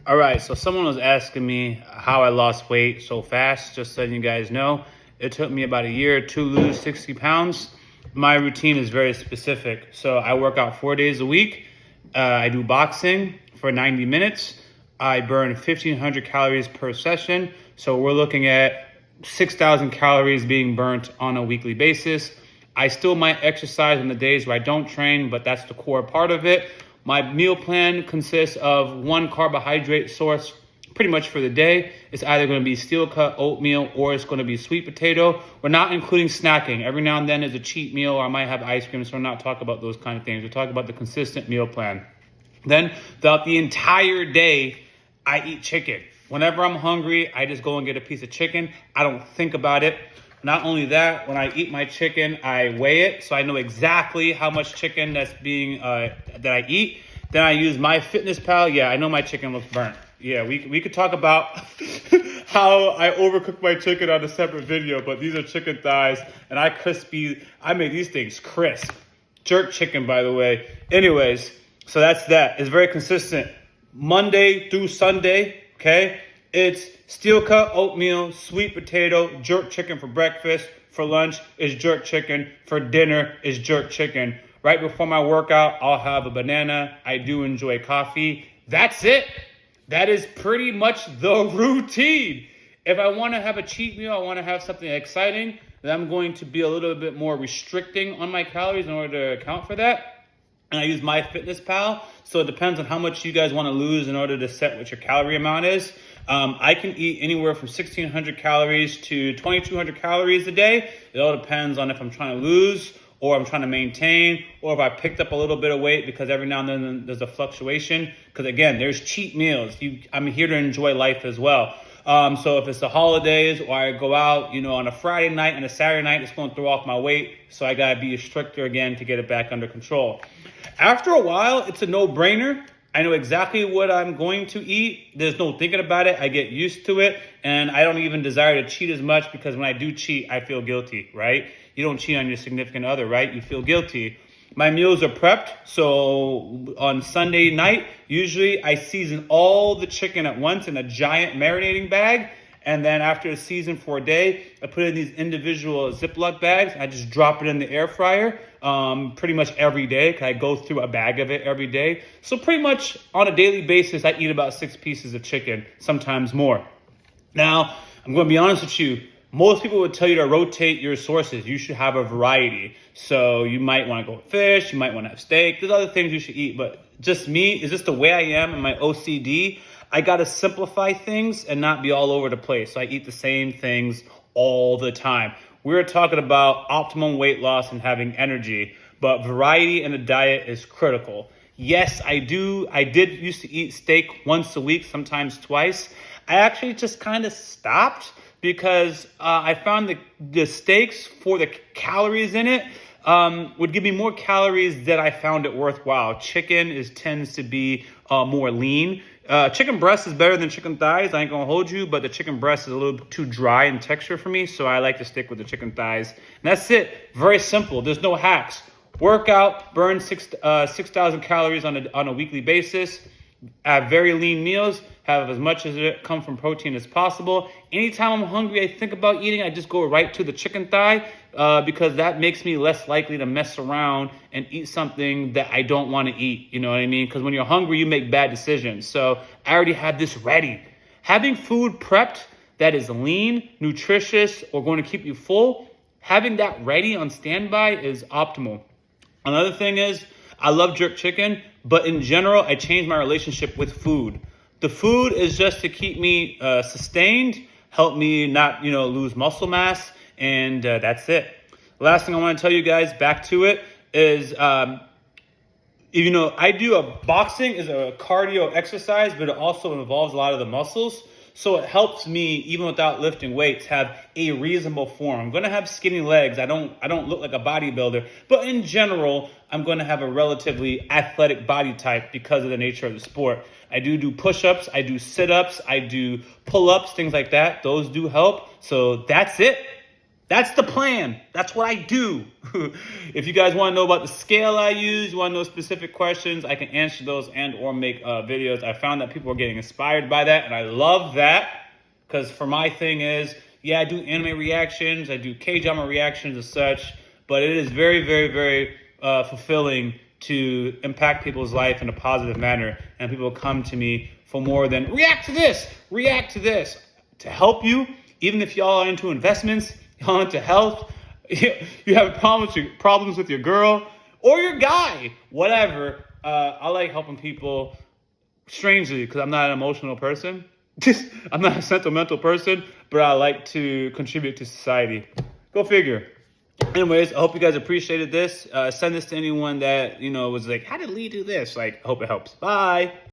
All right, so someone was asking me how I lost weight so fast. Just so you guys know, it took me about a year to lose 60 pounds. My routine is very specific. So I work out 4 days a week. I do boxing for 90 minutes. I burn 1,500 calories per session. So we're looking at 6,000 calories being burnt on a weekly basis. I still might exercise on the days where I don't train, but that's the core part of it. My meal plan consists of one carbohydrate source pretty much for the day. It's either going to be steel cut oatmeal or it's going to be sweet potato. We're not including snacking. Every now and then is a cheat meal, or I might have ice cream, so we're not talking about those kind of things. We're talking about the consistent meal plan. Then throughout the entire day, I eat chicken. Whenever I'm hungry, I just go and get a piece of chicken. I don't think about it. Not only that, when I eat my chicken, I weigh it, so I know exactly how much chicken that's being that I eat. Then I use MyFitnessPal. Yeah, I know my chicken looks burnt. Yeah, we could talk about how I overcook my chicken on a separate video, but these are chicken thighs, and I made these things crisp. Jerk chicken, by the way. Anyways, so that's that. It's very consistent. Monday through Sunday, okay? It's steel cut oatmeal, sweet potato, jerk chicken for breakfast. For lunch is jerk chicken. For dinner is jerk chicken. Right before my workout, I'll have a banana. I do enjoy coffee. That's it. That is pretty much the routine. If I want to have a cheat meal, I want to have something exciting, then I'm going to be a little bit more restricting on my calories in order to account for that. And I use MyFitnessPal, so it depends on how much you guys want to lose in order to set what your calorie amount is. I can eat anywhere from 1,600 calories to 2,200 calories a day. It all depends on if I'm trying to lose or I'm trying to maintain, or if I picked up a little bit of weight, because every now and then there's a fluctuation. Because again, there's cheat meals. I'm here to enjoy life as well. So if it's the holidays or I go out, on a Friday night and a Saturday night, it's going to throw off my weight. So I got to be stricter again to get it back under control. After a while, it's a no-brainer. I know exactly what I'm going to eat. There's no thinking about it. I get used to it, and I don't even desire to cheat as much, because when I do cheat, I feel guilty, right? You don't cheat on your significant other, right? You feel guilty. My meals are prepped, so on Sunday night, usually I season all the chicken at once in a giant marinating bag, and then after a season for a day, I put it in these individual Ziploc bags. I just drop it in the air fryer pretty much every day, because I go through a bag of it every day. So pretty much on a daily basis, I eat about 6 pieces of chicken, sometimes more. Now, I'm going to be honest with you. Most people would tell you to rotate your sources. You should have a variety. So you might want to go with fish. You might want to have steak. There's other things you should eat. But just me, is this the way I am in my OCD? I got to simplify things and not be all over the place. So I eat the same things all the time. We're talking about optimum weight loss and having energy. But variety in a diet is critical. Yes, I did used to eat steak once a week, sometimes twice. I actually just kind of stopped, because I found the steaks, for the calories in it, would give me more calories than I found it worthwhile. Chicken tends to be more lean. Chicken breast is better than chicken thighs. I ain't gonna hold you, but the chicken breast is a little too dry in texture for me, so I like to stick with the chicken thighs. And that's it. Very simple. There's no hacks. Workout, burn 6,000 calories on a weekly basis. Have very lean meals, have as much as it come from protein as possible. Anytime I'm hungry, I think about eating, I just go right to the chicken thigh, because that makes me less likely to mess around and eat something that I don't want to eat. You know what I mean? Because when you're hungry, you make bad decisions. So I already have this ready. Having food prepped that is lean, nutritious, or going to keep you full, having that ready on standby is optimal. Another thing is, I love jerk chicken, but in general, I changed my relationship with food. The food is just to keep me sustained, help me not, lose muscle mass, and that's it. Last thing I want to tell you guys, back to it, is, I do boxing is a cardio exercise, but it also involves a lot of the muscles. So it helps me, even without lifting weights, have a reasonable form. I'm going to have skinny legs. I don't look like a bodybuilder, but in general, I'm going to have a relatively athletic body type because of the nature of the sport. I do push-ups, I do sit-ups, I do pull-ups, things like that. Those do help. So that's it. That's the plan. That's what I do. If you guys want to know about the scale I use, you want to know specific questions, I can answer those and or make videos. I found that people are getting inspired by that, and I love that, because for my thing is, yeah, I do anime reactions, I do K-drama reactions and such, but it is very, very, very fulfilling to impact people's life in a positive manner, and people come to me for more than react to this, to help you, even if y'all are into investments, y'all into health, you have problems with your girl or your guy, whatever. I like helping people strangely because I'm not an emotional person. I'm not a sentimental person, but I like to contribute to society. Go figure. Anyways, I hope you guys appreciated this. Send this to anyone that, was like, how did Lee do this? Like, I hope it helps. Bye.